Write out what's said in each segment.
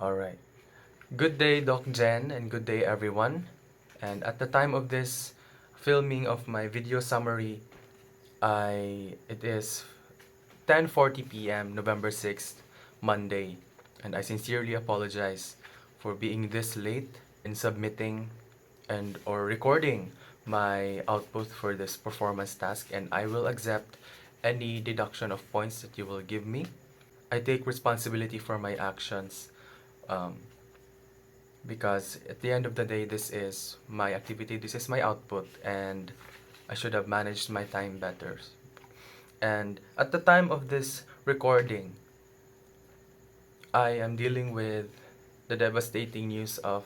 Alright. Good day, Doc Jen, and good day, everyone. And at the time of this filming of my video summary, it is 10:40 p.m. November 6th, Monday, and I sincerely apologize for being this late in submitting and or recording my output for this performance task, and I will accept any deduction of points that you will give me. I take responsibility for my actions um, because at the end of the day, this is my activity, this is my output, and I should have managed my time better. And at the time of this recording, I am dealing with the devastating news of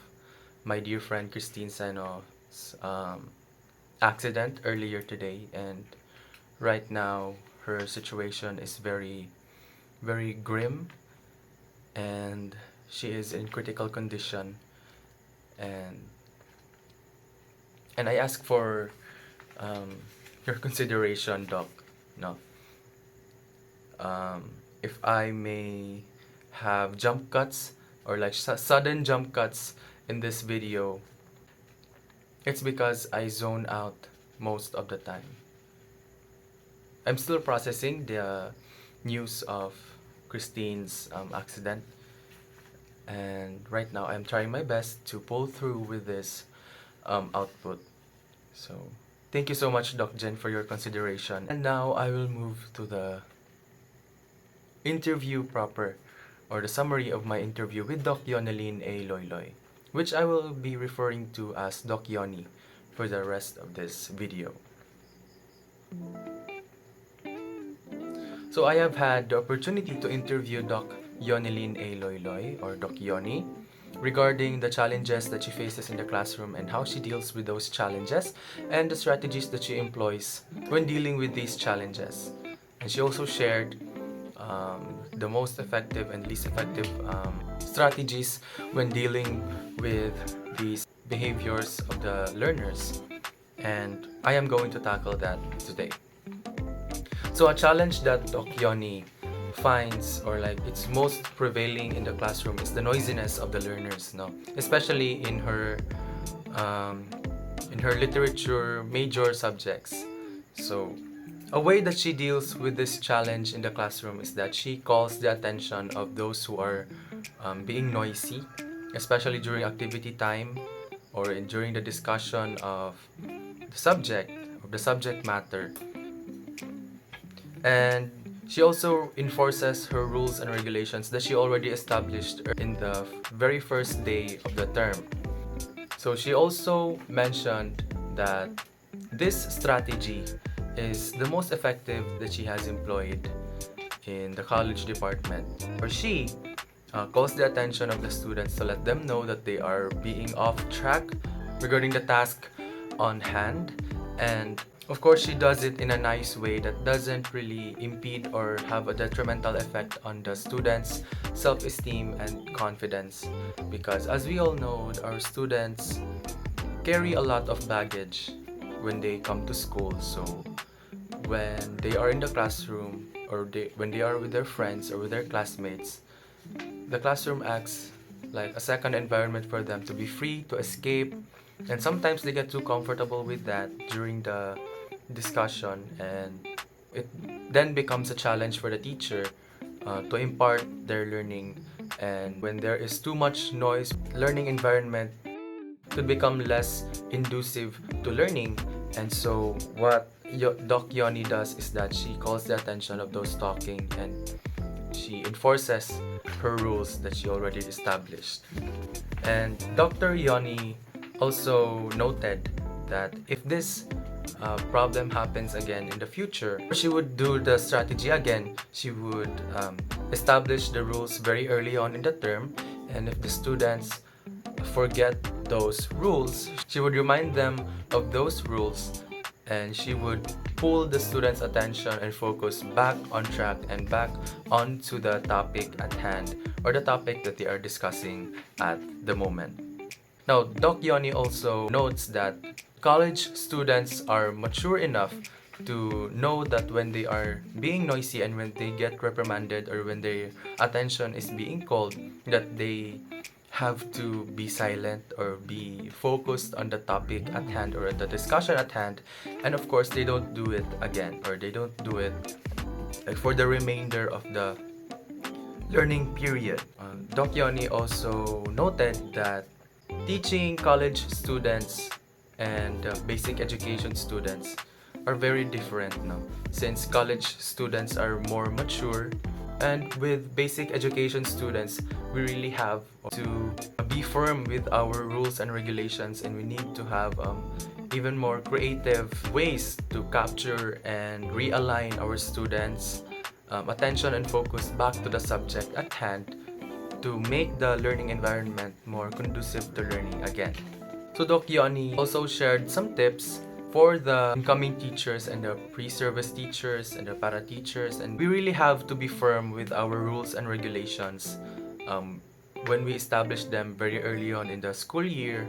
my dear friend Christine Sano's accident earlier today, and right now her situation is very, very grim, and she is in critical condition, and I ask for your consideration, Doc. No, if I may have jump cuts or like sudden jump cuts in this video, it's because I zone out most of the time. I'm still processing the news of Christine's accident, and right now I'm trying my best to pull through with this output. So thank you so much, Doc Jen, for your consideration. And now I will move to the interview proper, or the summary of my interview with Doc Yonilyn A. Loyloy, which I will be referring to as Doc Yoni for the rest of this video. So I have had the opportunity to interview Doc Yonilyn A. Loyloy, or Doc Yoni, regarding the challenges that she faces in the classroom and how she deals with those challenges and the strategies that she employs when dealing with these challenges. And she also shared the most effective and least effective strategies when dealing with these behaviors of the learners. And I am going to tackle that today. So a challenge that Doc Yoni finds, or like it's most prevailing in the classroom, is the noisiness of the learners, no? Especially in her literature major subjects. So a way that she deals with this challenge in the classroom is that she calls the attention of those who are being noisy, especially during activity time or during the discussion of the subject matter. And she also enforces her rules and regulations that she already established in the very first day of the term. So she also mentioned that this strategy is the most effective that she has employed in the college department, where she calls the attention of the students to let them know that they are being off track regarding the task on hand. And of course, she does it in a nice way that doesn't really impede or have a detrimental effect on the students' self-esteem and confidence. Because as we all know, our students carry a lot of baggage when they come to school. So when they are in the classroom, or when they are with their friends or with their classmates, the classroom acts like a second environment for them to be free to escape. And sometimes they get too comfortable with that during the discussion, and it then becomes a challenge for the teacher to impart their learning. And when there is too much noise, learning environment could become less inducive to learning. And so what Doc Yoni does is that she calls the attention of those talking, and she enforces her rules that she already established. And Dr. Yoni also noted that if this problem happens again in the future, she would do the strategy again. She would establish the rules very early on in the term, and if the students forget those rules, she would remind them of those rules, and she would pull the students' attention and focus back on track and back onto the topic at hand, or the topic that they are discussing at the moment. Now, Doc Yoni also notes that college students are mature enough to know that when they are being noisy and when they get reprimanded or when their attention is being called, that they have to be silent or be focused on the topic at hand or the discussion at hand, and of course they don't do it again or they don't do it for the remainder of the learning period. Doc Yoni also noted that teaching college students and basic education students are very different now, since college students are more mature, and with basic education students we really have to be firm with our rules and regulations, and we need to have even more creative ways to capture and realign our students' attention and focus back to the subject at hand to make the learning environment more conducive to learning again. So Doc Yoni also shared some tips for the incoming teachers and the pre-service teachers and the para-teachers, and we really have to be firm with our rules and regulations when we establish them very early on in the school year,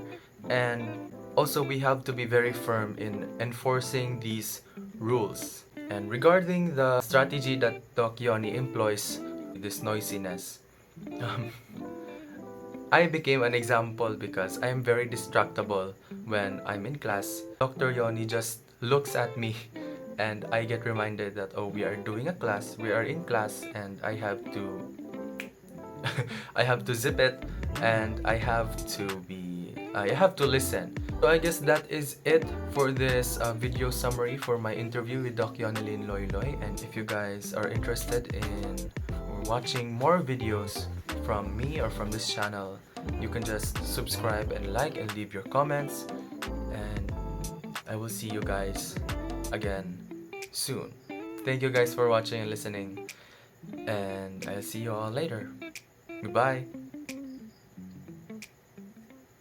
and also we have to be very firm in enforcing these rules. And regarding the strategy that Doc Yoni employs, this noisiness, I became an example because I am very distractible when I'm in class. Dr. Yoni just looks at me and I get reminded that, oh, we are doing a class, we are in class, and I have to I have to zip it, and I have to listen. So I guess that is it for this video summary for my interview with Doc Yonilyn Loyloy. And if you guys are interested in watching more videos from me or from this channel, you can just subscribe and like and leave your comments, and I will see you guys again soon. Thank you guys for watching and listening, and I'll see you all later. Goodbye.